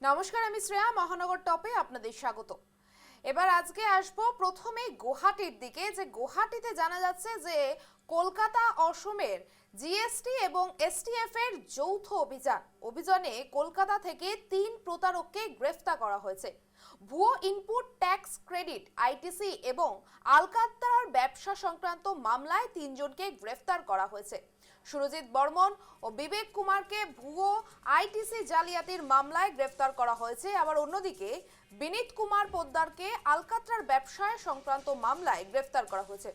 নমস্কার, আমি শ্রেয়া। মহানগর টপে আপনাদের স্বাগত। এবার আজকে আসবো প্রথমে গুয়াহাটির দিকে। যে গুয়াহাটিতে জানা যাচ্ছে যে কলকাতা অসমের জিএসটি এবং এসটিএফ এর যৌথ অভিযানে কলকাতা থেকে 3 প্রতারককে গ্রেফতার করা হয়েছে। ভুয়ো ইনপুট ট্যাক্স ক্রেডিট আইটিসি এবং আলকাত্তার ব্যবসা সংক্রান্ত মামলায় 3 জনকে গ্রেফতার করা হয়েছে। সুরজিৎ বর্মন ও বিবেক কুমারকে ভুয়ো আইটিসি জালিয়াতির মামলায় গ্রেফতার করা হয়েছে। আবার অন্যদিকে বিনীত কুমার পোদ্দারকে আলকাত্রার ব্যবসায় সংক্রান্ত মামলায় গ্রেফতার করা হয়েছে।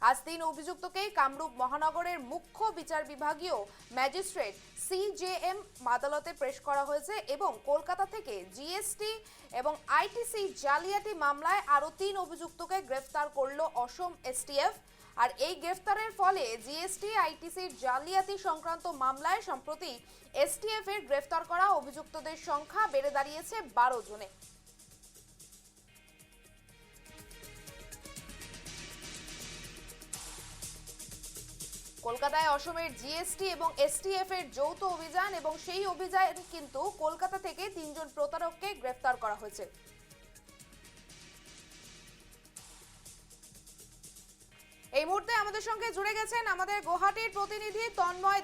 আজ 3 অভিযুক্তকেই কামরূপ মহানগরের মুখ্য বিচার বিভাগীয় ম্যাজিস্ট্রেট সিজেএম আদালতে পেশ করা হয়েছে এবং কলকাতা থেকে জিএসটি এবং আইটিসি জালিয়াতি মামলায় আরও 3 অভিযুক্তকে গ্রেফতার করলো অসম এসটিএফ। আর এই গ্রেফতারের ফলে জিএসটি আইটিসির জালিয়াতি সংক্রান্ত মামলায় সম্প্রতি এসটিএফ এর গ্রেফতার করা অভিযুক্তদের সংখ্যা বেড়ে দাঁড়িয়েছে 12 জনে। কলকাতায় অসমের জিএসটি এবং এসটিএফ এর যৌথ অভিযান এবং সেই অভিযান কিন্তু কলকাতা থেকে 3 জন প্রতারককে গ্রেফতার করা হয়েছে। এই মুহূর্তে আমাদের সঙ্গে জুড়ে গেছেন আমাদের গুয়াহাটির প্রতিনিধি তন্ময়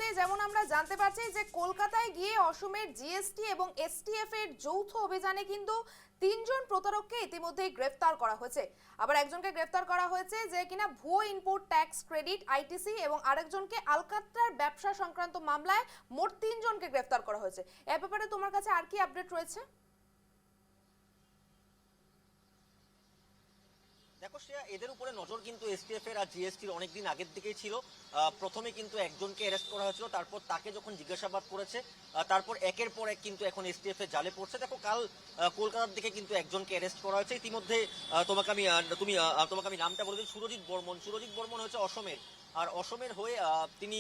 দে। যেমন আমরা জানতে পারছি যে কলকাতায় গিয়ে অসমের জিএসটি এবং এসটিএফ এর যৌথ অভিযানে কিন্তু 3 জন প্রতারককে ইতিমধ্যেই গ্রেফতার করা হয়েছে। আবার একজনকে গ্রেফতার করা হয়েছে যে কিনা ভুয়ো ইনপুট ট্যাক্স ক্রেডিট আইটিসি এবং আরেকজনকে আলকাত্রার ব্যবসা সংক্রান্ত মামলায় মোট 3 জনকে গ্রেফতার করা হয়েছে। এ ব্যাপারে তোমার কাছে আর কি আপডেট রয়েছে? দেখো শ্রেয়া, এদের উপরে নজর কিন্তু এসটিএফ এর আর জিএসটির অনেকদিন আগের দিকেই ছিল। প্রথমে কিন্তু একজনকে অ্যারেস্ট করা হয়েছিল, তারপর তাকে যখন জিজ্ঞাসাবাদ করেছে তারপর একের পর এক কিন্তু এখন এসটিএফ এর জালে পড়ছে। দেখো কাল কলকাতার দিকে কিন্তু একজনকে অ্যারেস্ট করা হয়েছে। ইতিমধ্যে তোমাকে আমি নামটা বলে দিই, সুরজিৎ বর্মন হচ্ছে অসমের, আর অসমের হয়ে তিনি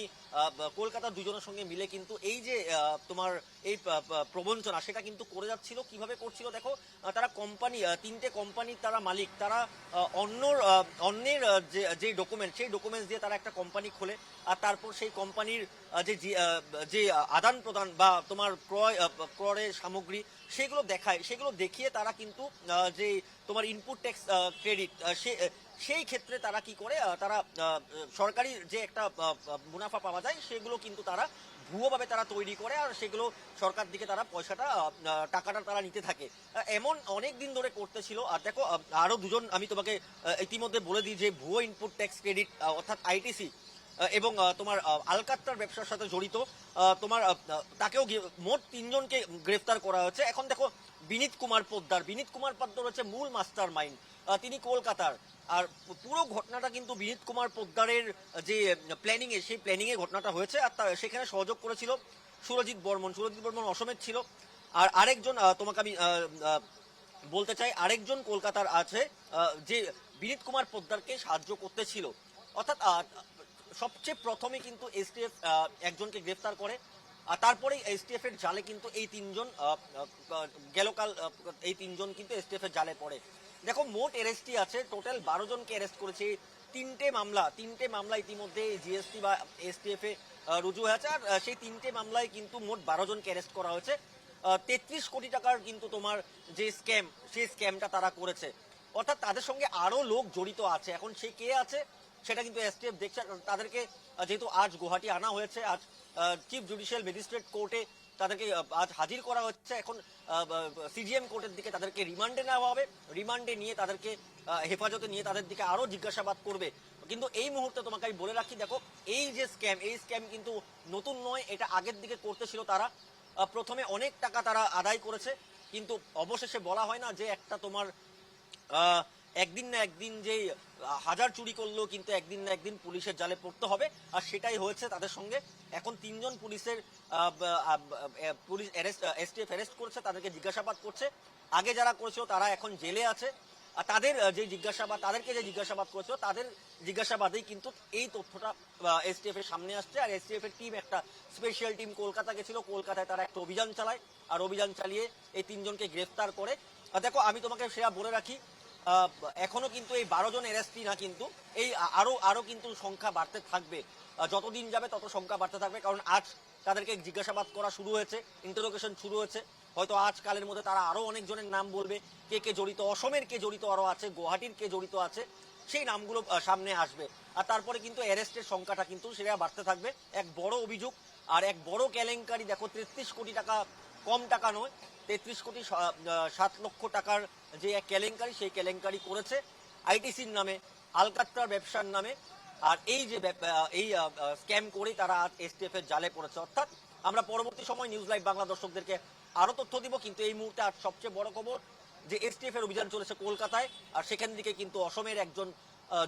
কলকাতার দুজনের সঙ্গে মিলে কিন্তু এই যে তোমার এই প্রবঞ্চনা সেটা কিন্তু করে যাচ্ছিল। কিভাবে করছিল দেখো, তারা কোম্পানি, 3টে কোম্পানির তারা মালিক, তারা অন্যের যে ডকুমেন্ট, সেই ডকুমেন্টস দিয়ে তারা একটা কোম্পানি খোলে, আর তারপর সেই কোম্পানির যে আদান প্রদান বা তোমার ক্রয়ের সামগ্রী সেগুলো দেখায়, সেগুলো দেখিয়ে তারা কিন্তু যে তোমার ইনপুট ট্যাক্স ক্রেডিট সেই ক্ষেত্রে তারা কি করে, তারা সরকারি যে একটা মুনাফা পাওয়া যায় সেগুলো কিন্তু তারা ভুয়োভাবে তারা তৈরি করে, আর সেগুলো সরকার দিকে তারা টাকাটা তারা নিতে থাকে। এমন অনেক দিন ধরে করতেছিল। আর দেখো আরো দুজন আমি তোমাকে ইতিমধ্যে বলে দিই যে ভুয়ো ইনপুট ট্যাক্স ক্রেডিট অর্থাৎ আইটিসি এবং তোমার আলকাত্তার ব্যবসার সাথে জড়িত তোমার তাকেও মোট 3 জনকে গ্রেফতার করা হয়েছে। এখন দেখো বিনীত কুমার পোদ্দার হচ্ছে মূল মাস্টার মাইন্ড, তিনি কলকাতার। আর পুরো ঘটনাটা কিন্তু বিনীত কুমার পোদ্দারের যে সেই প্ল্যানিং এ ঘটনাটা হয়েছে, আর সেখানে সহযোগ করেছিল সুরজিৎ বর্মন অসমের ছিল। আর আরেকজন তোমাকে আমি বলতে চাই, আরেকজন কলকাতার আছে যে বিনীত কুমার পোদ্দারকে সাহায্য করতে ছিল। অর্থাৎ সবচেয়ে প্রথমে কিন্তু এসটিএফ একজনকে গ্রেফতার করে, আর তারপরে এসটিএফ এর জালে কিন্তু এই 3 জন গেলকাল এই 3 জন কিন্তু এসটিএফ এর জালে পড়ে। দেখো মোট অ্যারেস্টই আছে, টোটাল 12 জনকে অ্যারেস্ট করেছে। 3টে মামলা ইতিমধ্যে জিএসটি বা এসটিএফ এ রুজু হয়েছে, আর সেই 3টে মামলায় কিন্তু মোট 12 জনকে অ্যারেস্ট করা হয়েছে। 33 কোটি টাকার কিন্তু তোমার যে স্ক্যাম, সেই স্ক্যামটা তারা করেছে। অর্থাৎ তাদের সঙ্গে আরো লোক জড়িত আছে। এখন সে কে আছে সেটা কিন্তু এসটিএফ দেখছে। তাদেরকে যেহেতু আজ গুয়াহাটি আনা হয়েছে, আজ চিফ জুডিশিয়াল ম্যাজিস্ট্রেট কোর্টে তাদেরকে আজ হাজির করা হচ্ছে। এখন সিজিএম কোর্টের দিকে তাদেরকে রিমান্ডে নেওয়া হবে। রিমান্ডে নিয়ে তাদেরকে হেফাজতে নিয়ে তাদের দিকে আরো জিজ্ঞাসাবাদ করবে। কিন্তু এই মুহূর্তে তোমাকে আমি বলে রাখি, দেখো এই স্ক্যাম কিন্তু নতুন নয়, এটা আগের দিকে করতেছিল তারা। প্রথমে অনেক টাকা তারা আদায় করেছে, কিন্তু অবশেষে বলা হয় না যে একটা তোমার একদিন না একদিন যে হাজার চুরি করলেও কিন্তু একদিন না একদিন পুলিশের জালে পড়তে হবে, আর সেটাই হয়েছে তাদের সঙ্গে। এখন 3 জন পুলিশ এসটিএফ অ্যারেস্ট করেছে, তাদেরকে জিজ্ঞাসাবাদ করছে। আগে যারা করেছিল তারা এখন জেলে আছে, আর তাদেরকে যে জিজ্ঞাসাবাদ করেছিল তাদের জিজ্ঞাসাবাদেই কিন্তু এই তথ্যটা এসটিএফ এর সামনে আসছে। আর এসটিএফ এর টিম, একটা স্পেশাল টিম কলকাতা গেছিল, কলকাতায় তারা একটা অভিযান চালায়, আর অভিযান চালিয়ে এই 3 জনকে গ্রেফতার করে। দেখো আমি তোমাকে সেটা বলে রাখি, এখনো কিন্তু এই 12 জন অ্যারেস্টই না, কিন্তু এই আরো কিন্তু সংখ্যা বাড়তে থাকবে। যতদিন যাবে তত সংখ্যা বাড়তে থাকবে, কারণ আজ তাদেরকে জিজ্ঞাসাবাদ করা শুরু হয়েছে, ইন্টারোগেশন শুরু হয়েছে। হয়তো আজকালের মধ্যে তারা আরো অনেকজনের নাম বলবে, কে কে জড়িত, অসমের কে জড়িত আরো আছে, গুয়াহাটির কে জড়িত আছে, সেই নামগুলো সামনে আসবে। আর তারপরে কিন্তু অ্যারেস্টের সংখ্যাটা কিন্তু সেটা বাড়তে থাকবে। এক বড় অভিযোগ আর এক বড় কেলেঙ্কারি, দেখো 33 কোটি টাকা কম টাকা নয়, 33 কোটি 7 লক্ষ টাকার যে এক কেলেঙ্কারি, সেই কেলেঙ্কারি করেছে আইটিসির নামে, আলকাত্রার ব্যবসার নামে। আর এই যে এই স্ক্যাম করে তারা এসটিএফ এর জালে পড়েছে। অর্থাৎ আমরা পরবর্তী সময় নিউজ লাইভ বাংলা দর্শকদেরকে আরো তথ্য দিব, কিন্তু এই মুহূর্তে আর সবচেয়ে বড় খবর যে এসটিএফ এর অভিযান চলেছে কলকাতায়, আর সেখান থেকে কিন্তু অসমের একজন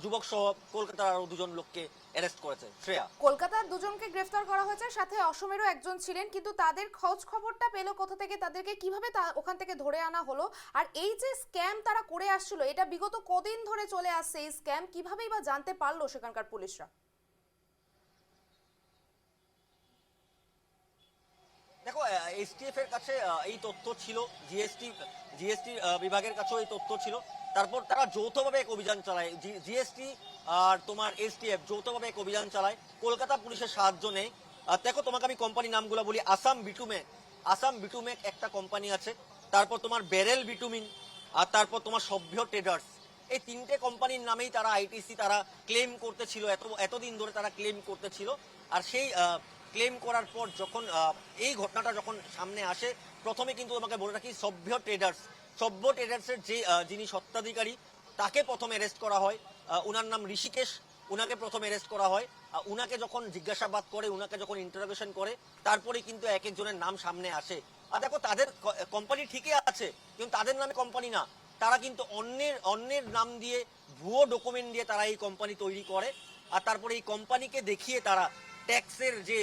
যুবক সহ কলকাতার আরো 2জন লোককে অ্যারেস্ট করেছে। শ্রেয়া, কলকাতার 2জনকে গ্রেফতার করা হয়েছে, সাথে অসমেরও একজন ছিলেন, কিন্তু তাদের খোঁজ খবরটা পেলো কোথা থেকে, তাদেরকে কিভাবে ওখান থেকে ধরে আনা হলো? আর এই যে স্ক্যাম তারা করে আসছিল, এটা বিগত কদিন ধরে চলে আসছে, এই স্ক্যাম কিভাবেই বা জানতে পারলো সেখানকার পুলিশরা? দেখো এসটিএফ এর কাছে এই তথ্য ছিল, জিএসটি বিভাগের কাছেও এই তথ্য ছিল। তারপর তারা যৌথভাবে এক অভিযান চালায়, জিএসটি আর তোমার এসটিএফ যৌথভাবে এক অভিযান চালায়, কলকাতা পুলিশের সাহায্য নেয়। দেখো তোমাকে আমি কোম্পানির নামগুলো বলি। আসাম বিটুমেক একটা কোম্পানি আছে, তারপর তোমার বেরেল বিটুমিন, আর তারপর তোমার সভ্য ট্রেডার্স। এই 3টে কোম্পানির নামেই তারা আইটিসি তারা ক্লেম করতেছিল, এতদিন ধরে তারা ক্লেম করতেছিল। আর সেই ক্লেম করার পর যখন এই ঘটনাটা যখন সামনে আসে, প্রথমে কিন্তু তোমাকে বলে রাখি, সভ্য ট্রেডার্সের যে যিনি স্বত্বাধিকারী, তাকে প্রথমে অ্যারেস্ট করা হয়। উনার নাম ঋষিকেশ, উনাকে প্রথমে অ্যারেস্ট করা হয়। উনাকে যখন জিজ্ঞাসাবাদ করে, উনাকে যখন ইন্টারোগেশন করে, তারপরে কিন্তু এক একজনের নাম সামনে আসে। আর দেখো তাদের কোম্পানি ঠিকই আছে, কিন্তু তাদের নামে কোম্পানি না, তারা কিন্তু অন্যের নাম দিয়ে, ভুয়ো ডকুমেন্ট দিয়ে তারা এই কোম্পানি তৈরি করে। আর তারপরে এই কোম্পানিকে দেখিয়ে তারা ট্যাক্সের যে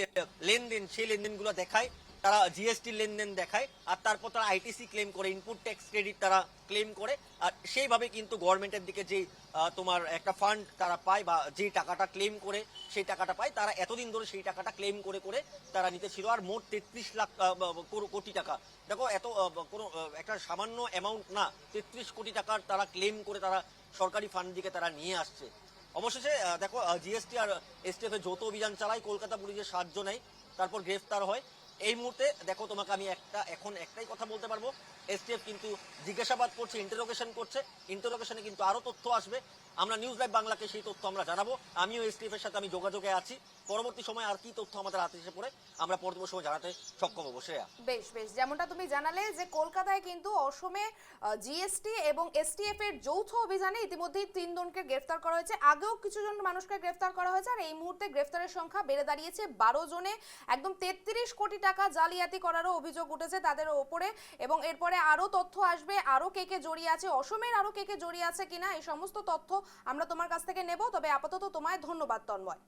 লেনদেন, সেই লেনদেনগুলো দেখায়, তারা জিএসটি লেনদেন দেখায়। আর তারপর তারা আইটিসি ক্লেম করে, ইনপুট ট্যাক্স ক্রেডিট তারা ক্লেম করে। আর সেইভাবে কিন্তু গভর্নমেন্টের দিকে যে তোমার একটা ফান্ড তারা পায়, বা যে টাকাটা ক্লেম করে সেই টাকাটা পায়, তারা এতদিন ধরে সেই টাকাটা ক্লেম করে করে তারা নিতে ছিল। আর মোট 33 লাখ কোটি টাকা, দেখো এত কোনো একটা সামান্য অ্যামাউন্ট না, 33 কোটি টাকার তারা ক্লেম করে তারা সরকারি ফান্ড দিকে তারা নিয়ে আসছে। অবশেষে দেখো জিএসটি আর এসটিএফ এর যৌথ অভিযান চালায়, কলকাতা পুলিশের সাহায্য নেয়, তারপর গ্রেফতার হয়। এই মুহূর্তে দেখো তোমাকে আমি এখন একটাই কথা বলতে পারবো, এসটিএফ কিন্তু জিজ্ঞাসাবাদ করছে, ইন্টারোগেশনে কিন্তু আরো তথ্য আসবে। আমরা নিউজ লাইভ বাংলাকে সেই তথ্য আমরা জানাবো। আমিও এসটিএফ এর সাথে আমি যোগাযোগে আছি, পরবর্তী সময় আর কি তথ্য আমাদের হাতে এসে পড়ে আমরা পরবর্তী সময় জানাতে সক্ষম হবো। শ্রেয়া, বেশ বেশ, যেমনটা তুমি জানালে যে কলকাতায় কিন্তু অসমে জিএসটি এবং এসটিএফ এর যৌথ অভিযানে ইতিমধ্যেই 3জনকে গ্রেফতার করা হয়েছে, আগেও কিছুজন মানুষকে গ্রেফতার করা হয়েছে, আর এই মুহূর্তে গ্রেফতারের সংখ্যা বেড়ে দাঁড়িয়েছে 12 জনে। একদম 33 কোটি টাকা জালিয়াতি করারও অভিযোগ উঠেছে তাদের ওপরে, এবং এরপরে আরো তথ্য আসবে, আরো কে কে জড়িয়ে আছে, অসমের আরো কে কে জড়িয়ে আছে কিনা, এই সমস্ত তথ্য আমরা তোমার কাছ থেকে নেব। তবে আপাতত তোমায় ধন্যবাদ তন্ময়।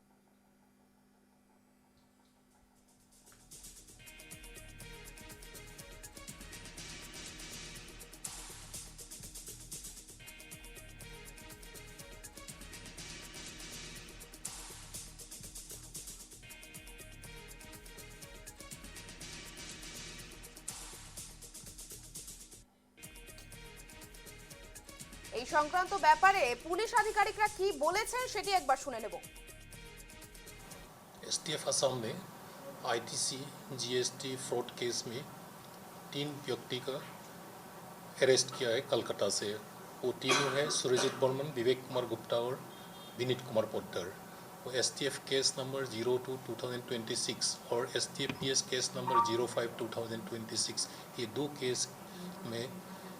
এই সংক্রান্ত ব্যাপারে পুলিশ আধিকারিকরা কি বলেছেন সেটি একবার শুনে নেব। एसटीएफ असम ने आईटीसी जीएसटी फ्रॉड केस में 3 व्यक्ति का अरेस्ट किया है कलकत्ता से। वो तीनों हैं सुरजीत बर्मन, विवेक कुमार गुप्ता और विनीत कुमार पोद्दार। वो एसटीएफ केस नंबर 02/2026 और एसटीएफपीएस केस नंबर 05/2026, ये 2 केस में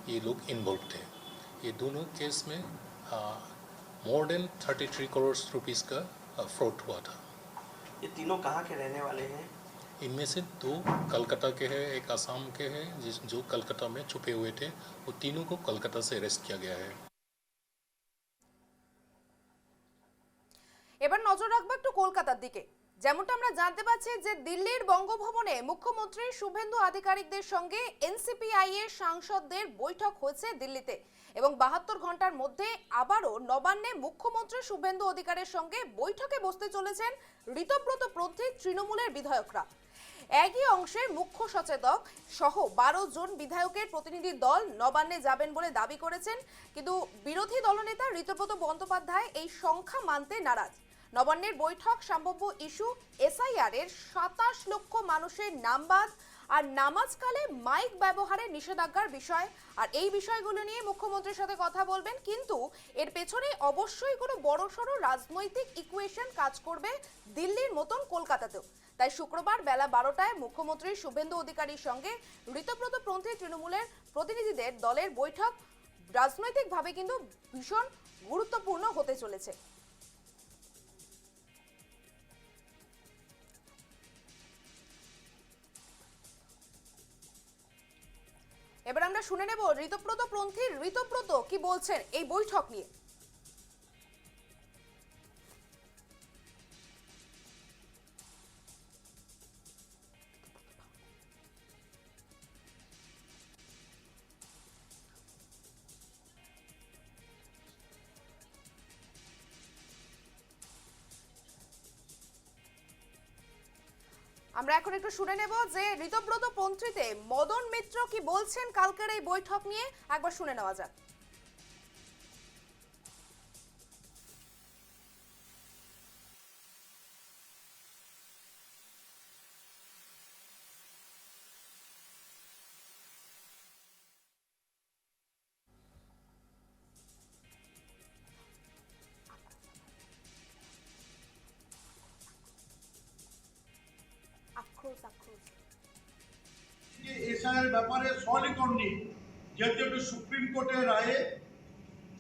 ये लोग इन्वॉल्व थे। ये दोनों केस में मोर देन 33 करोड़ रुपीस का फ्रॉड हुआ था। ये तीनों कहाँ के रहने वाले हैं? इनमें से 2 कलकत्ता के हैं, एक असम के हैं, जो कलकत्ता में छुपे हुए थे। वो तीनों को कलकत्ता से अरेस्ट किया गया है। এবার নজর রাখবো একটু কলকাতার দিকে। যেমনটা আমরা জানতে পাচ্ছি যে দিল্লির বঙ্গভবনে মুখ্যমন্ত্রী শুভেন্দু আধিকারিকদের সঙ্গে এনসিপিআই এর সাংসদদের বৈঠক হয়েছে দিল্লিতে, এবং 72 ঘন্টার মধ্যে আবারও নবান্নে মুখ্যমন্ত্রী শুভেন্দু অধিকারের সঙ্গে বৈঠকে বসতে চলেছেন ঋতব্রত পন্থী তৃণমূলের বিধায়করা। একই অংশের মুখ্য সচেতক সহ 12 জন বিধায়কের প্রতিনিধি দল নবান্নে যাবেন বলে দাবি করেছেন, কিন্তু বিরোধী দলনেতা ঋতব্রত বন্দ্যোপাধ্যায় এই সংখ্যা মানতে নারাজ। নবান্নের বৈঠক সম্ভাব্য ইস্যু এসআইআর এর 27 লক্ষ মানুষের নাম বাদ, আর নামাজকালে মাইক ব্যবহারের নিষেধাজ্ঞার বিষয়। আর এই বিষয়গুলো নিয়ে মুখ্যমন্ত্রীর সাথে কথা বলবেন, কিন্তু এর পেছনে অবশ্যই কোনো বড়সড় রাজনৈতিক ইকুয়েশন কাজ করবে দিল্লির মতন কলকাতাতেও। তাই শুক্রবার বেলা 12টায় মুখ্যমন্ত্রী শুভেন্দু অধিকারীর সঙ্গে ঋতব্রতপন্থী তৃণমূলের প্রতিনিধিদের দলের বৈঠক রাজনৈতিকভাবে কিন্তু ভীষণ গুরুত্বপূর্ণ হতে চলেছে। এবার আমরা শুনে নেব ঋতব্রতপন্থীর ঋতব্রত কি বলছেন এই বৈঠক নিয়ে। আমরা এখন একটু শুনে নেব যে ঋতব্রতপন্থীতে মদন মিত্র কি বলছেন কালকের এই বৈঠক নিয়ে, একবার শুনে নেওয়া যাক। যে এসআইয়ের ব্যাপারে সলিকরণ নিয়ে যেহেতু সুপ্রিম কোর্টের রায়ে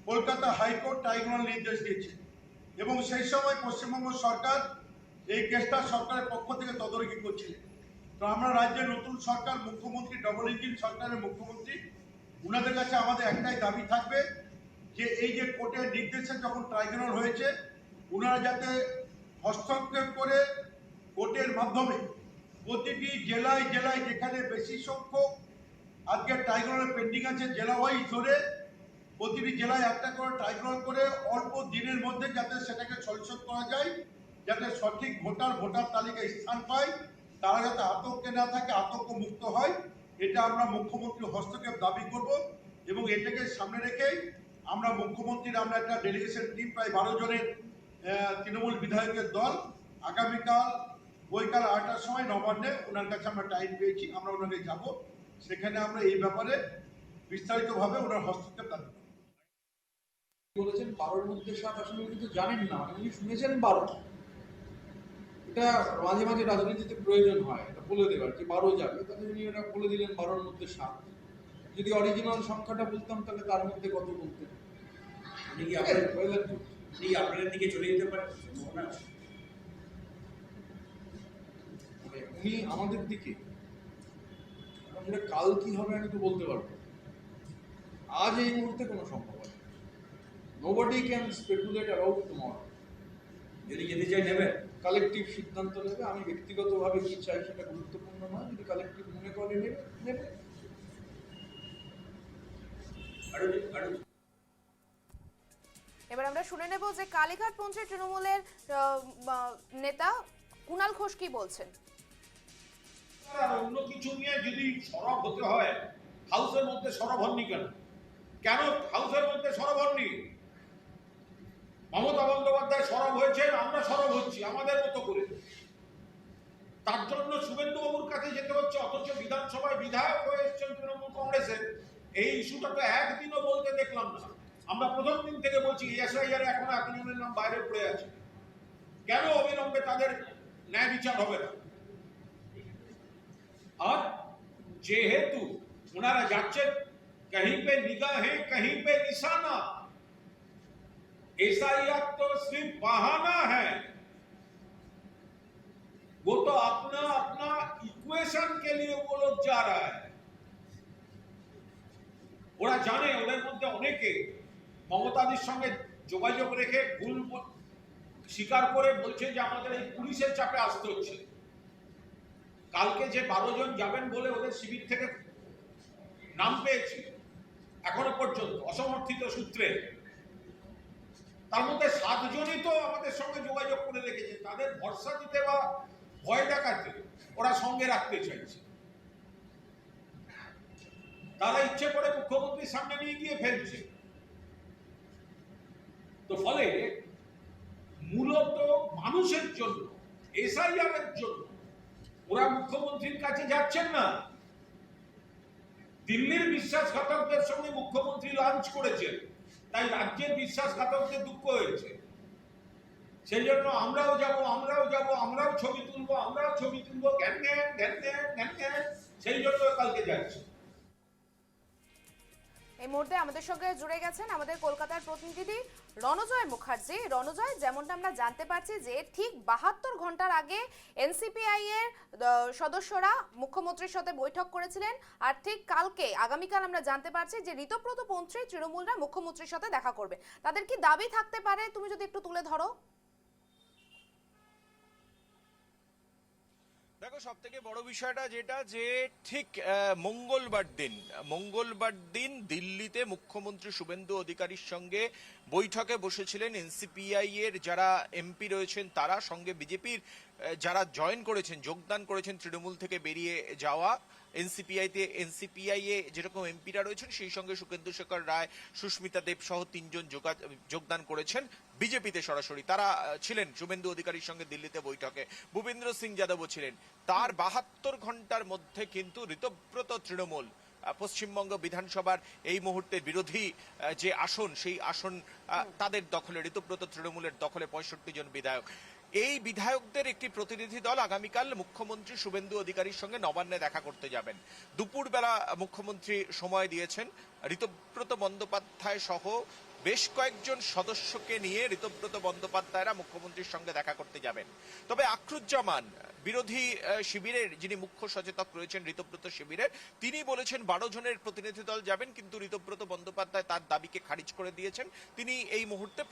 কলকাতা হাইকোর্ট ট্রাইব্যুনাল নির্দেশ দিয়েছে এবং সেই সময় পশ্চিমবঙ্গ সরকার এই কেসটা সরকারের পক্ষ থেকে তদারকি করছিলেন। তো আমরা রাজ্যের নতুন সরকার, মুখ্যমন্ত্রী, ডবল ইঞ্জিন সরকারের মুখ্যমন্ত্রী, ওনাদের কাছে আমাদের একটাই দাবি থাকবে যে এই যে কোর্টের নির্দেশে যখন ট্রাইব্যুনাল হয়েছে, ওনারা যাতে হস্তক্ষেপ করে কোর্টের মাধ্যমে প্রতিটি জেলায় জেলায় যেখানে বেশি সংখ্যক আজকে ট্রাইব্যুনাল পেন্ডিং আছে, জেলা ওয়াইজ ধরে প্রতিটি জেলায় একটা করে ট্রাইব্যুনাল করে অল্প দিনের মধ্যে যাতে সেটাকে সলিউশন করা যায়, যাতে সঠিক ভোটার তালিকায় স্থান পায়, তারা যাতে আতঙ্কে না থাকে, আতঙ্ক মুক্ত হয়, এটা আমরা মুখ্যমন্ত্রীর হস্তক্ষেপ দাবি করব। এবং এটাকে সামনে রেখে আমরা মুখ্যমন্ত্রীর আমরা একটা ডেলিগেশন টিম প্রায় 12 জনের তৃণমূল বিধায়কের দল আগামীকাল বৈকাল 8টার সময় নবান্নে ওনার কাছে আমরা টাইম পেয়েছি, আমরা ওনাকে যাব, সেখানে আমরা এই ব্যাপারে বিস্তারিতভাবে ওনার হস্তক্ষেপ দাবি করব। বলেছেন 12-এর মধ্যে 7 আসলে কিন্তু জানেন না, উনি শুনেছেন 12। এটা মাঝে মাঝে রাজনীতিতে প্রয়োজন হয় এটা বলে দেওয়ার যে 12 যাবে, তাহলে উনি এটা বলে দিলেন 12-এর মধ্যে 7। যদি অরিজিনাল সংখ্যাটা বলতাম তাহলে তার মধ্যে কত বলতেন? উনি কি আপনাদের দিকে চলে যেতে পারেন? উনি আমাদের দিকে, আমরা কাল কি হবে আমি তো বলতে পারবো, আজ এই মুহূর্তে কোনো সম্ভাবনা নেই। Nobody can speculate about tomorrow. যদি যেতে চাই নেবেন, কালেকটিভ সিদ্ধান্ত নেবে। আমি ব্যক্তিগতভাবে কি চাই সেটা গুরুত্বপূর্ণ নয়, যদি কালেকটিভ মনে করে নেবে। এবার আমরা শুনে নেব যে কালীঘাট পঞ্চায়েত তৃণমূলের নেতা কুণাল ঘোষ কি বলছেন। অন্য কিছু নিয়ে যদি সরব হতে হয়, হাউসের মধ্যে সরব হননি কেন? কেন হাউসের মধ্যে সরব হননি? মমতা বন্দ্যোপাধ্যায় সরব হয়েছেন, আমরা সরব হচ্ছি আমাদের মতো করে। তার জন্য শুভেন্দু বাবুর কাছে যেতে হচ্ছে, অথচ বিধানসভায় বিধায়ক হয়ে এসেছেন তৃণমূল কংগ্রেসের। এই ইস্যুটা তো একদিনও বলতে দেখলাম না। আমরা প্রথম দিন থেকে বলছি এসআইআর এখনো এতজনের নাম বাইরে পড়ে আছে, কেন অবিলম্বে তাদের ন্যায় বিচার হবে না? और जेहेतु उनारा जाच्छे कहीं पे निगाहें कहीं पे निशाना, एसआईआर तो सिर्फ बहाना है, वो तो अपना अपना इक्वेशन के लिए वो लोग जा रहा है। ওরা জানে ওদের মধ্যে অনেকে মমতাদির সঙ্গে যোগাযোগ রেখে ভুল স্বীকার করে বলছে যে আমাদের এই পুলিশের চাপে আসতে হচ্ছে। কালকে যে 12 জন যাবেন বলে ওদের শিবির থেকে নাম পেয়েছি এখনো পর্যন্ত অসমর্থিত সূত্রে, তার মধ্যে 7 জনই তো আমাদের সঙ্গে যোগাযোগ করে রেখেছে। তাদের ভরসা দিতে বা ভয় দেখাতে ওরা সঙ্গে রাখতে চাইছে। তারা ইচ্ছে করে মুখ্যমন্ত্রীর সামনে নিয়ে গিয়ে ফেলছে। তো ফলে মূলত মানুষের জন্য, এসআইআর এর জন্য ওরা মুখ্যমন্ত্রীর কাছে যাচ্ছেন না। দিল্লির বিশ্বাসঘাতকদের সঙ্গে মুখ্যমন্ত্রী লাঞ্চ করেছেন, তাই রাজ্যের বিশ্বাসঘাতকদের দুঃখ হয়েছে। সেই জন্য আমরাও যাব, আমরাও ছবি তুলবো, জ্ঞান সেই জন্য কালকে যাচ্ছি। এই মুহূর্তে আমাদের সঙ্গে জুড়ে গেছেন আমাদের কলকাতার প্রতিনিধি রণজয় মুখার্জি। রণজয়, যেমনটা আমরা জানতে পারছি যে ঠিক 72 ঘন্টার আগে এনসিপিআই এর সদস্যরা মুখ্যমন্ত্রীর সাথে বৈঠক করেছিলেন, আর ঠিক কালকে আগামীকাল আমরা জানতে পারছি যে ঋতব্রত পন্থী তৃণমূলরা মুখ্যমন্ত্রীর সাথে দেখা করবে। তাদের কি দাবি থাকতে পারে, তুমি যদি একটু তুলে ধরো। দেখো, সব থেকে বড় বিষয়টা যেটা যে ঠিক মঙ্গলবার দিন দিল্লিতে মুখ্যমন্ত্রী শুভেন্দু অধিকারীর সঙ্গে বৈঠকে বসেছিলেন এনসিপিআই এর যারা এমপি রয়েছেন, তারা সঙ্গে বিজেপির যারা যোগদান করেছেন তৃণমূল থেকে বেরিয়ে যাওয়া এনসিপিআই এ যেরকম এমপিরা রয়েছেন, সেই সঙ্গে সুখেন্দু শেখর রায়, সুস্মিতা দেব সহ 3 জন যোগদান করেছেন বিজেপিতে সরাসরি। তারা ছিলেন শুভেন্দু অধিকারীর সঙ্গে দিল্লিতে বৈঠকে। ভূপেন্দ্র সিং যাদবও ছিলেন। তার 72 ঘন্টার মধ্যে কিন্তু ঋতব্রত তৃণমূল পশ্চিমবঙ্গ বিধানসভার এই মুহূর্তে বিরোধী যে আসন, সেই আসন তাদের দখলে, ঋতব্রত তৃণমূলের দখলে 65 জন বিধায়ক। এই বিধায়কদের একটি প্রতিনিধি দল আগামীকাল মুখ্যমন্ত্রী শুভেন্দু অধিকারীর সঙ্গে নবান্নে দেখা করতে যাবেন। দুপুরবেলা মুখ্যমন্ত্রী সময় দিয়েছেন। ঋতব্রত বন্দ্যোপাধ্যায় সহ বেশ কয়েকজন সদস্যকে নিয়ে ঋতব্রত বন্দ্যোপাধ্যায়রা মুখ্যমন্ত্রীর সঙ্গে দেখা করতে যাবেন। তবে আখরুজ্জামান, বিরোধী শিবিরের যিনি মুখ্য সচেতক রয়েছেন ঋতব্রত শিবিরের, তিনি বলেছেন 12 জনের প্রতিনিধি দল যাবেন, কিন্তু ঋতব্রত বন্দ্যোপাধ্যায় তার দাবিকে খারিজ করে দিয়েছেন। তিনি এই মুহূর্তে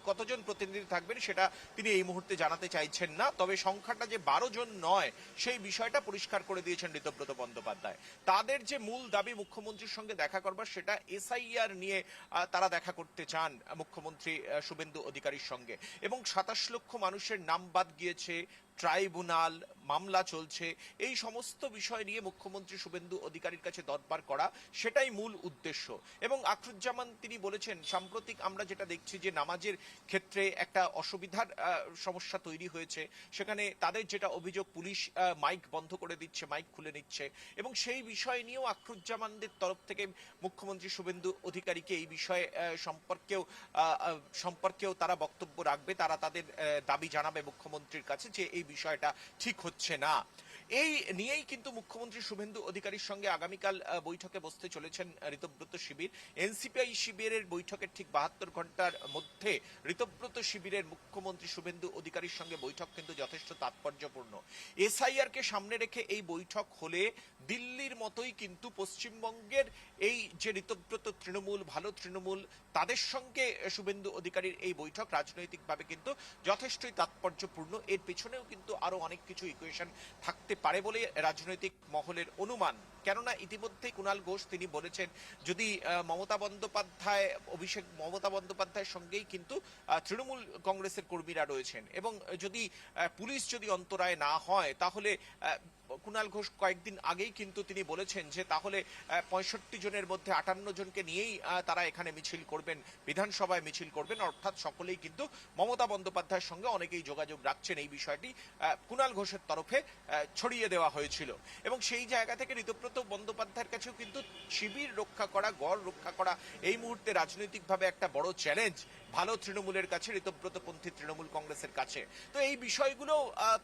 কতজন প্রতিনিধি থাকবেন সেটা তিনি এই মুহূর্তে জানাতে চাইছেন না। তবে সংখ্যাটা যে 12 জন নয়, সেই বিষয়টা পরিষ্কার করে দিয়েছেন ঋতব্রত বন্দ্যোপাধ্যায়। তাদের যে মূল দাবি মুখ্যমন্ত্রীর সঙ্গে দেখা করবার, সেটা এসআইআর নিয়ে তারা দেখা করতে চান মুখ্যমন্ত্রী শুভেন্দু অধিকারীর সঙ্গে। এবং 27 লক্ষ মানুষের নাম বাদ গিয়েছে, ট্রাইব্যুনাল, মামলা চলছে, এই সমস্ত বিষয় নিয়ে মুখ্যমন্ত্রী শুভেন্দু অধিকারীর কাছে দরবার করা, সেটাই মূল উদ্দেশ্য। এবং আখরুজ্জামান তিনি বলেছেন, সাম্প্রতিক আমরা যেটা দেখছি যে নামাজের ক্ষেত্রে একটা অসুবিধার সমস্যা তৈরি হয়েছে। সেখানে তাদের যেটা অভিযোগ, পুলিশ মাইক বন্ধ করে দিচ্ছে, মাইক খুলে নিচ্ছে, এবং সেই বিষয় নিয়েও আখরুজ্জামানদের তরফ থেকে মুখ্যমন্ত্রী শুভেন্দু অধিকারীকে এই বিষয়ে সম্পর্কেও তারা বক্তব্য রাখবে। তারা তাদের দাবি জানাবে মুখ্যমন্ত্রীর কাছে যে এই বিষয়টা ঠিক হচ্ছে না। এই নিয়েই কিন্তু মুখ্যমন্ত্রী শুভেন্দু অধিকারীর সঙ্গে আগামীকাল বৈঠকে বসতে চলেছেন ঋতব্রত শিবির। এনসিপিআই শিবিরের বৈঠকের ঠিক 72 ঘন্টার মধ্যে ঋতব্রত শিবিরের মুখ্যমন্ত্রী শুভেন্দু অধিকারীর সঙ্গে বৈঠক কিন্তু যথেষ্ট তাৎপর্যপূর্ণ। এসআইআর কে সামনে রেখে এই বৈঠক হলে দিল্লির মতোই কিন্তু পশ্চিমবঙ্গের এই যে ঋতব্রত তৃণমূল, ভালো তৃণমূল, তাদের সঙ্গে শুভেন্দু অধিকারীর এই বৈঠক রাজনৈতিকভাবে কিন্তু যথেষ্টই তাৎপর্যপূর্ণ। এর পেছনেও কিন্তু আরো অনেক কিছু ইকুয়েশন থাকতে পারে বলে রাজনৈতিক মহলের অনুমান। কেননা ইতিমধ্যেই কুণাল ঘোষ তিনি বলেছেন, যদি মমতা বন্দ্যোপাধ্যায়ের সঙ্গেই কিন্তু তৃণমূল কংগ্রেসের কর্মীরা রয়েছেন, এবং যদি পুলিশ যদি অন্তরায় না হয়, তাহলে কুণাল ঘোষ কয়েকদিন আগেই কিন্তু তিনি বলেছেন যে তাহলে 65 জনের মধ্যে 58 জনকে নিয়েই তারা এখানে মিছিল করবেন, বিধানসভায় মিছিল করবেন। অর্থাৎ সকলেই কিন্তু মমতা বন্দ্যোপাধ্যায়ের সঙ্গে অনেকেই যোগাযোগ রাখছেন। এই বিষয়টি কুণাল ঘোষের তরফে ছড়িয়ে দেওয়া হয়েছিল, এবং সেই জায়গা থেকে ঋতব্রত বন্দ্যোপাধ্যায়ের কাছেও কিন্তু শিবির রক্ষা করা, গড় রক্ষা করা এই মুহূর্তে রাজনৈতিকভাবে একটা বড় চ্যালেঞ্জ ভালো তৃণমূলের কাছে, ঋতব্রতপন্থী তৃণমূল কংগ্রেসের কাছে। তো এই বিষয়গুলো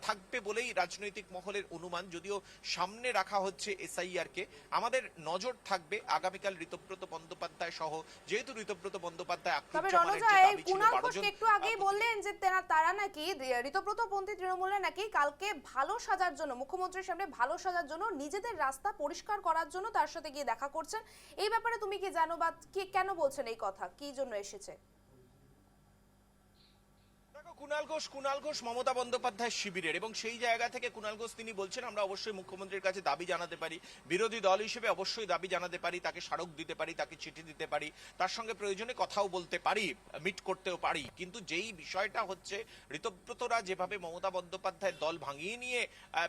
থাকবে বলেই রাজনৈতিক মহলের অনুমান। যদিও সামনে রাখা হচ্ছে এসআইআর কে, আমাদের নজর থাকবে আগামীকাল ঋতব্রত বন্দ্যোপাধ্যায় সহ, যেহেতু ঋতব্রত বন্দ্যোপাধ্যায় একটু আগেই বললেন যে তারা নাকি ঋতব্রতপন্থী তৃণমূলের নাকি কালকে ভালো সাজার জন্য, মুখ্যমন্ত্রীর সামনে ভালো সাজার জন্য, নিজেদের রাস্তা পরিষ্কার করার জন্য তার সাথে গিয়ে দেখা করছেন। এই ব্যাপারে তুমি কি জানো, বা কেন বলছেন এই কথা, কি জন্য এসেছে? কুণাল ঘোষ মমতা বন্দ্যোপাধ্যায় শিবিরের, এবং সেই জায়গা থেকে কুণাল ঘোষ তিনি বলছেন, আমরা অবশ্যই মুখ্যমন্ত্রীর কাছে দাবি জানাতে পারি, বিরোধী দল হিসেবে অবশ্যই দাবি জানাতে পারি, তাকে স্মারক দিতে পারি, তাকে চিঠি দিতে পারি, তার সঙ্গে প্রয়োজনে কথাও বলতে পারি, মিট করতেও পারি। কিন্তু যেই বিষয়টা হচ্ছে, ঋতব্রতরা যেভাবে মমতা বন্দ্যোপাধ্যায়ের দল ভাঙিয়ে নিয়ে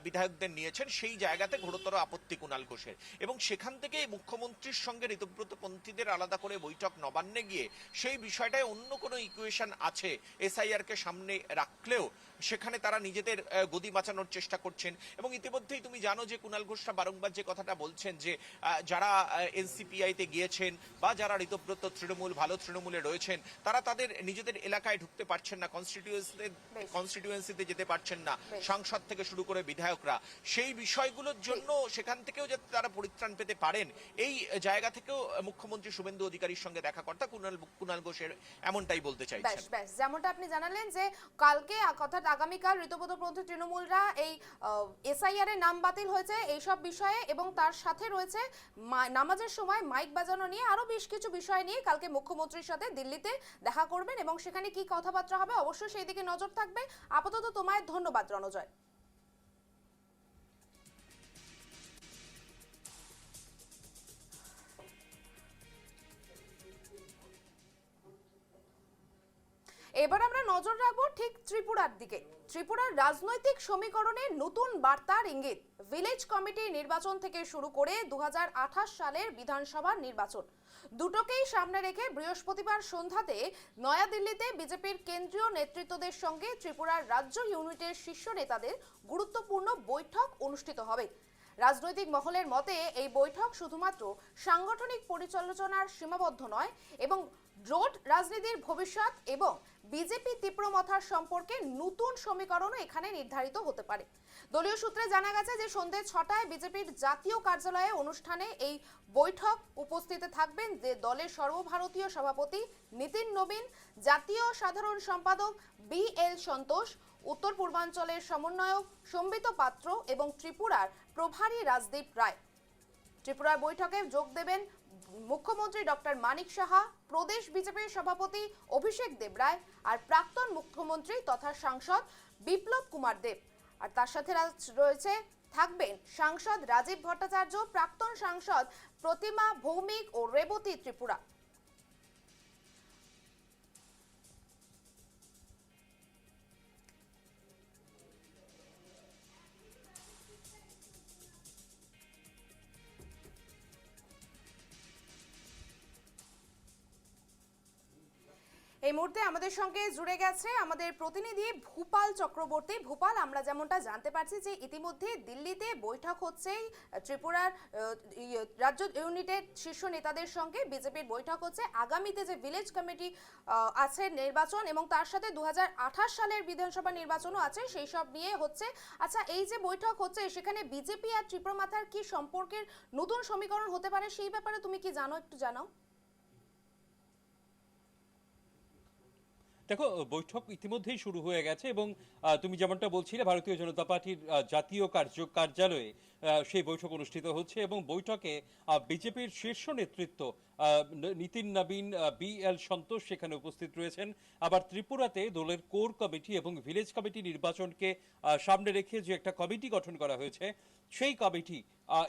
বিধায়কদের নিয়েছেন, সেই জায়গাতে ঘোরতর আপত্তি কুণাল ঘোষের। এবং সেখান থেকে মুখ্যমন্ত্রীর সঙ্গে ঋতব্রতপন্থীদের আলাদা করে বৈঠক নবান্নে গিয়ে সেই বিষয়টায় অন্য কোনো ইকুয়েশন আছে, এসআইআর কে সামনে রাখলেও সেখানে তারা নিজেদের গদি বাঁচানোর চেষ্টা করছেন। এবং ইতিমধ্যেই তুমি জানো যে কুণাল ঘোষরা বারংবার যে কথাটা বলছেন যে যারা এনসিপিআইতে গিয়েছেন বা যারা ঋতব্রত তৃণমূল ভালো তৃণমূলে রয়েছেন তারা তাদের নিজেদের এলাকায় ঢুকতে পারছেন না, কনস্টিটিউয়েন্সিতে যেতে পারছেন না, সাংসদ থেকে শুরু করে বিধায়করা। সেই বিষয়গুলোর জন্য সেখান থেকেও যাতে তারা পরিত্রাণ পেতে পারেন এই জায়গা থেকেও মুখ্যমন্ত্রী শুভেন্দু অধিকারীর সঙ্গে দেখা কর্তা কুণাল ঘোষের এমনটাই বলতে চাইছেন। ব্যাস যেমনটা আপনি জানালেন যে কালকে অর্থাৎ আগামীকাল ঋতব্রতপন্থী তৃণমূলরা এই এসআইআর এর নাম বাতিল হয়েছে এইসব বিষয়ে এবং তার সাথে রয়েছে নামাজের সময় মাইক বাজানো নিয়ে আরো বেশ কিছু বিষয় নিয়ে কালকে মুখ্যমন্ত্রীর সাথে দিল্লিতে দেখা করবেন এবং সেখানে কি কথাবার্তা হবে অবশ্যই সেই দিকে নজর থাকবে। আপাতত তোমায় ধন্যবাদ রণজয়। এবার আমরা নজর রাখবো ঠিক ত্রিপুরার দিকে। ত্রিপুরার রাজনৈতিক সমীকরণে নতুন বার্তার ইঙ্গিত। ভিলেজ কমিটি নির্বাচন থেকে শুরু করে 2028 সালের বিধানসভার নির্বাচন দুটোকেই সামনে রেখে বৃহস্পতিবার সন্ধ্যাতে নয়াদিল্লিতে বিজেপির কেন্দ্রীয় নেতৃত্বদের সঙ্গে ত্রিপুরার রাজ্য ইউনিটের শীর্ষ নেতাদের গুরুত্বপূর্ণ বৈঠক অনুষ্ঠিত হবে। রাজনৈতিক মহলের মতে এই বৈঠক শুধুমাত্র সাংগঠনিক পরিচালনার সীমাবদ্ধ নয় এবং জোট রাজনীতির ভবিষ্যৎ এবং বিজেপি তীব্রমথার সম্পর্কে নতুন সমীকরণও এখানে নির্ধারিত হতে পারে। দলীয় সূত্রে জানা গেছে যে সন্ধ্যে 6টায় বিজেপির জাতীয় কার্যালয়ে অনুষ্ঠানে এই বৈঠক উপস্থিত থাকবেন যে দলের সর্বভারতীয় সভাপতি নীতিন নবীন, জাতীয় সাধারণ সম্পাদক BL সন্তোষ, উত্তর পূর্বাঞ্চলের সমন্বয়ক সম্বিত পাত্র এবং ত্রিপুরার প্রভারী রাজদীপ রায়। ত্রিপুরার বৈঠকে যোগ দেবেন মুখ্যমন্ত্রী ডক্টর মানিক সাহা, প্রদেশ বিজেপির সভাপতি অভিষেক দেবরায় আর প্রাক্তন মুখ্যমন্ত্রী তথা সাংসদ বিপ্লব কুমার দেব। আর তার সাথে থাকবেন সাংসদ রাজীব ভট্টাচার্য, প্রাক্তন সাংসদ প্রতিমা ভৌমিক ও রেবতী ত্রিপুরা। এই মুহূর্তে আমাদের সঙ্গে জুড়ে গেছে আমাদের প্রতিনিধি ভূপাল চক্রবর্তী। ভূপাল, আমরা যেমনটা জানতে পারছি যে ইতিমধ্যে দিল্লিতে বৈঠক হচ্ছে ত্রিপুরার রাজ্য ইউনিটের শীর্ষ নেতাদের সঙ্গে বিজেপির বৈঠক হচ্ছে। আগামীতে যে ভিলেজ কমিটি আছে নির্বাচন এবং তার সাথে 2028 সালের বিধানসভা নির্বাচনও আছে সেই সব নিয়ে হচ্ছে। আচ্ছা, এই যে বৈঠক হচ্ছে সেখানে বিজেপি আর ত্রিপুরামাথার কি সম্পর্কের নতুন সমীকরণ হতে পারে সেই ব্যাপারে তুমি কি জানো, একটু জানাও। দেখো, বৈঠক ইতিমধ্যেই শুরু হয়ে গেছে এবং তুমি যেমনটা বলছিলে ভারতীয় জনতা পার্টির জাতীয় কার্যালয়ে সেই বৈঠক অনুষ্ঠিত হচ্ছে এবং বৈঠকে বিজেপির শীর্ষ নেতৃত্ব নীতিন নবীন, BL সন্তোষ সেখানে উপস্থিত রয়েছেন। আবার ত্রিপুরাতে দলের কোর কমিটি এবং ভিলেজ কমিটি নির্বাচনকে সামনে রেখে যে একটা কমিটি গঠন করা হয়েছে সেই কমিটি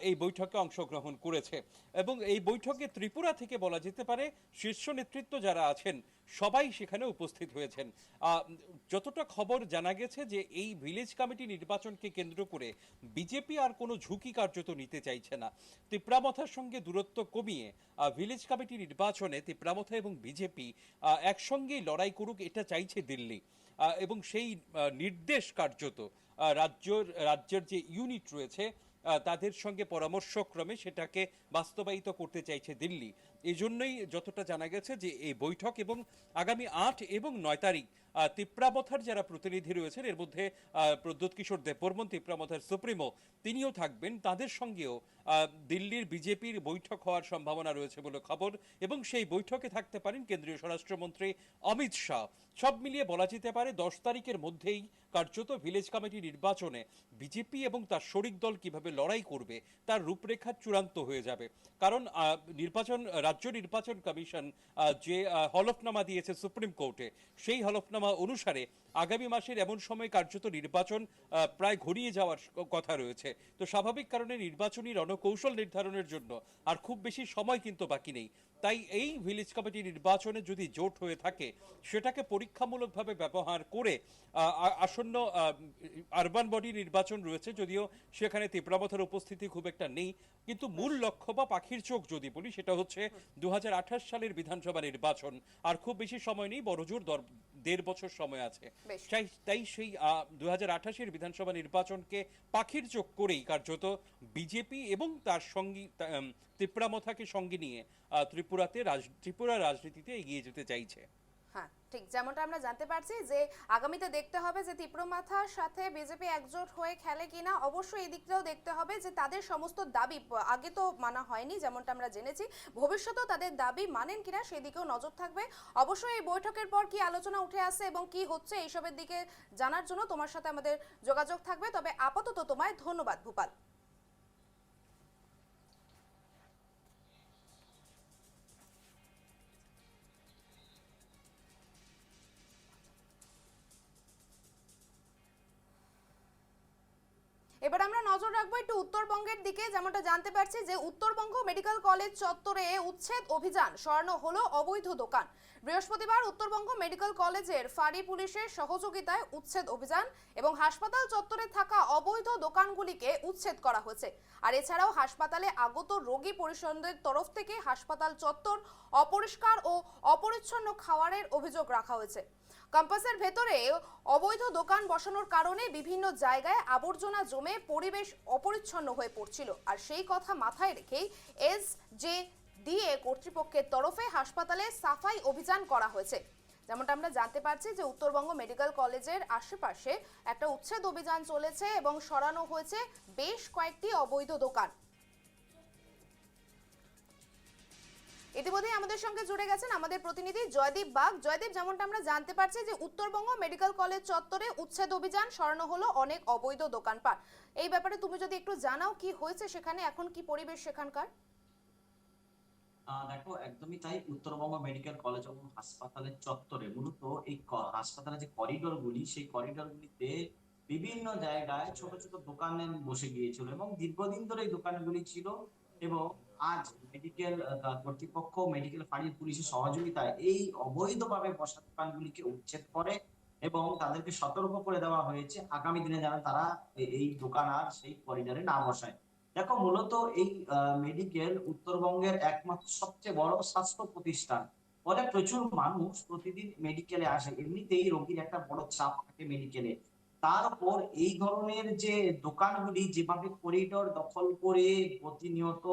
এই বৈঠকে অংশগ্রহণ করেছে এবং এই বৈঠকে ত্রিপুরা থেকে বলা যেতে পারে শীর্ষ নেতৃত্ব যারা আছেন সবাই সেখানে উপস্থিত হয়েছেন। যতটা খবর জানা গেছে যে এই ভিলেজ কমিটি নির্বাচনকে কেন্দ্র করে বিজেপি আর কোনো ঝুঁকি কার্যত নিতে চাইছে না। ত্রিপুরামথার সঙ্গে দূরত্ব কমিয়ে ভিলেজ কমিটি নির্বাচনে ত্রিপুরামথা এবং বিজেপি একসঙ্গেই লড়াই করুক এটা চাইছে দিল্লি এবং সেই নির্দেশ কার্যত রাজ্যের যে ইউনিট রয়েছে তাদের সঙ্গে পরামর্শক্রমে সেটাকে বাস্তবায়িত করতে চাইছে দিল্লি। এই জন্যই যতটা জানা গেছে যে এই বৈঠক এবং আগামী 8 এবং 9 তারিখ ত্রিপুরামথার যারা প্রতিনিধি রয়েছেন এর মধ্যে প্রদ্যোৎ কিশোর দেববর্মন ত্রিপুরামথার সুপ্রিমো তিনিও থাকবেন, তাদের সঙ্গেও দিল্লির বিজেপির বৈঠক হওয়ার সম্ভাবনা রয়েছে বলে খবর এবং সেই বৈঠকে থাকতে পারেন কেন্দ্রীয় স্বরাষ্ট্রমন্ত্রী অমিত শাহ। সব মিলিয়ে বলা যেতে পারে 10 তারিখের মধ্যেই কার্যত ভিলেজ কমিটি নির্বাচনে বিজেপি এবং তার শরিক দল কিভাবে লড়াই করবে তার রূপরেখা চূড়ান্ত হয়ে যাবে। কারণ রাজ্য নির্বাচন কমিশন যে হলফনামা দিয়েছে সুপ্রিম কোর্টে সেই হলফনামা অনুসারে আগামী মাসের এমন সময় কার্যত নির্বাচন প্রায় ঘনিয়ে যাওয়ার কথা রয়েছে। তো স্বাভাবিক কারণে নির্বাচনী রণকৌশল নির্ধারণের জন্য আর খুব বেশি সময় কিন্তু বাকি নেই। তাই এই ভিলেজ কমিটি নির্বাচনে যদি জোট হয়ে থাকে সেটাকে পরীক্ষামূলকভাবে ব্যবহার করে আসন্ন আরবান বডি নির্বাচন রয়েছে, যদিও সেখানে তীব্রাবতার উপস্থিতি খুব একটা নেই, কিন্তু মূল লক্ষ্য বা পাখির চোখ যদি বলি সেটা হচ্ছে 2028 সালের বিধানসভা নির্বাচন। আর খুব বেশি সময় নেই, বড়জোর 1.5 বছর সময় আছে। তাই সেই 2028 বিধানসভা নির্বাচনকে পাখির চোখ করেই কার্যত বিজেপি এবং তার সঙ্গী তীব্রামথাকে সঙ্গে নিয়ে ত্রিপুরা রাজনীতিতে এগিয়ে যেতে চাইছে। হ্যাঁ, ঠিক যেমনটা আমরা জানতে পারছি যে আগামীতে দেখতে হবে যে তীব্রমাথার সাথে বিজেপি একজোট হয়ে খেলে কিনা। অবশ্যই এই দিকটাও দেখতে হবে যে তাদের সমস্ত দাবি আগে তো মানা হয়নি, যেমনটা আমরা জেনেছি, ভবিষ্যতেও তাদের দাবি মানেন কিনা সেই দিকেও নজর থাকবে। অবশ্যই এই বৈঠকের পর কি আলোচনা উঠে আসে এবং কি হচ্ছে এইসবের দিকে জানার জন্য তোমার সাথে আমাদের যোগাযোগ থাকবে। তবে আপাতত তোমায় ধন্যবাদ ভূপাল। এবার আমরা নজর রাখবো একটু উত্তরবঙ্গের দিকে। যেমনটা জানতে পারছি যে উত্তরবঙ্গ মেডিকেল কলেজ চত্বরে উচ্ছেদ অভিযান, সরানো হলো অবৈধ দোকান। বৃহস্পতিবার উত্তরবঙ্গ মেডিকেল কলেজের ফাঁড়ি পুলিশের সহযোগিতায় উচ্ছেদ অভিযান এবং হাসপাতাল চত্বরে থাকা অবৈধ দোকানগুলিকে উচ্ছেদ করা হয়েছে। আর এছাড়াও হাসপাতালে আগত রোগী পরিষদের তরফ থেকে হাসপাতাল চত্বর অপরিষ্কার ও অপরিচ্ছন্ন খাওয়ারের অভিযোগ রাখা হয়েছে। ক্যাম্পাসের ভেতরে অবৈধ দোকান বসানোর কারণে বিভিন্ন জায়গায় আবর্জনা জমে পরিবেশ অপরিচ্ছন্ন হয়ে পড়ছিল। আর সেই কথা মাথায় রেখেই SJDA কর্তৃপক্ষের তরফে হাসপাতালে সাফাই অভিযান করা হয়েছে। যেমনটা আমরা জানতে পারছি যে উত্তরবঙ্গ মেডিকেল কলেজের আশেপাশে একটা উচ্ছেদ অভিযান চলেছে এবং সরানো হয়েছে বেশ কয়েকটি অবৈধ দোকান। ইতিমধ্যেই আমাদের সঙ্গে জুড়ে গেছেন আমাদের প্রতিনিধি জয়দীপ বাগ। জয়দীপ, যেমনটা আমরা জানতে পারছি যে উত্তরবঙ্গ মেডিকেল কলেজ চত্বরে উচ্ছেদ অভিযান, সরানো হলো অনেক অবৈধ দোকানপাট। এই ব্যাপারে তুমি যদি একটু জানাও কি হয়েছে সেখানে, এখন কি পরিবেশ সেখানকার? দেখো, একদমই তাই। উত্তরবঙ্গ মেডিকেল কলেজ এবং হাসপাতালের চত্বরে মূলত এই হাসপাতালের যে করিডোর গুলি, সেই করিডোর গুলিতে বিভিন্ন জায়গায় ছোট ছোট দোকানে বসে গিয়েছিল এবং দীর্ঘদিন ধরে এই দোকানগুলি ছিল। এবং আজ মেডিকেল কর্তৃপক্ষ, মেডিকেল ফাঁড়ির পুলিশের সহযোগিতায় এই অবৈধভাবে বসা দোকানগুলিকে উচ্ছেদ করে এবং তাদেরকে সতর্ক করে দেওয়া হয়েছে আগামী দিনে যেন তারা এই দোকান আর সেই করিডোরে না বসায়। দেখো, মূলত এই মেডিকেল উত্তরবঙ্গের একমাত্র সবচেয়ে বড় স্বাস্থ্য প্রতিষ্ঠান, ফলে প্রচুর মানুষ প্রতিদিন মেডিকেলে আসে। এমনিতেই রোগীর একটা বড় চাপ থাকে মেডিকেলে, তার উপর এই ধরনের যে দোকানগুলি যেভাবে করিডোর দখল করে প্রতিনিয়ত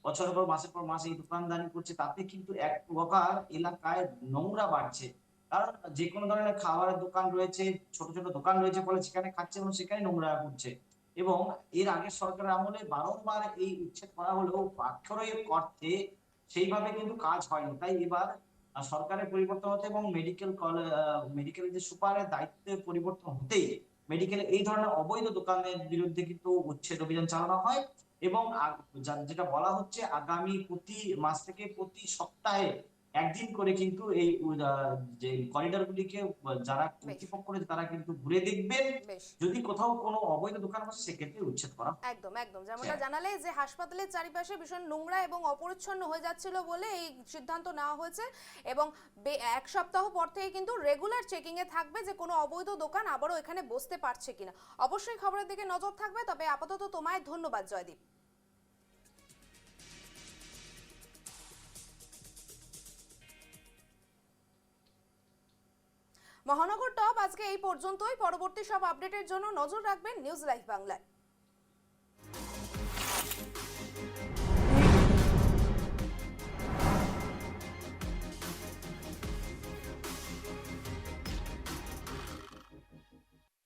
বছরের পর মাসের পর মাস এই দোকানদারি করছে, তাতে কিন্তু এক প্রকার এলাকায় নোংরা বাড়ছে। কারণ যে কোনো ধরনের খাবারের দোকান রয়েছে, ছোট ছোট দোকান রয়েছে, ফলে যেখানে খাচ্ছে এবং সেখানে নোংরা করছে। এবং এর আগে সরকারের আমলে বারংবার এই উচ্ছেদ করা হলেও অক্ষরে অর্থে সেইভাবে কিন্তু কাজ হয়নি। তাই এবার সরকারের পরিবর্তন হতে এবং মেডিকেলের যে সুপারের দায়িত্বের পরিবর্তন হতেই মেডিকেলে এই ধরনের অবৈধ দোকানের বিরুদ্ধে কিন্তু উচ্ছেদ অভিযান চালানো হয়। এবং যেটা বলা হচ্ছে আগামী প্রতি মাস থেকে প্রতি সপ্তাহে একদিন করে কিন্তু এই যে করিডোর গুলিকে যারা কর্তৃপক্ষ করে তারা কিন্তু ঘুরে দেখবেন, যদি কোথাও কোনো অবৈধ দোকান বসে সেক্ষেত্রে উচ্ছেদ করা। একদম একদম যেমনটা জানালে যে হাসপাতালের চারিপাশে ভীষণ নোংরা এবং অপরিচ্ছন্ন হয়ে যাচ্ছিল বলে এই সিদ্ধান্ত নেওয়া হয়েছে এবং এক সপ্তাহ পর থেকে কিন্তু রেগুলার চেকিং এ থাকবে যে কোনো অবৈধ দোকান আবারও এখানে বসতে পারছে কিনা। অবশ্যই খবরের দিকে নজর থাকবে। তবে আপাতত তোমায় ধন্যবাদ জয়দীপ। মহানগর টপ আজকে এই পর্যন্তই। পরবর্তী সব আপডেটের জন্য নজর রাখবেন নিউজ লাইভ বাংলায়।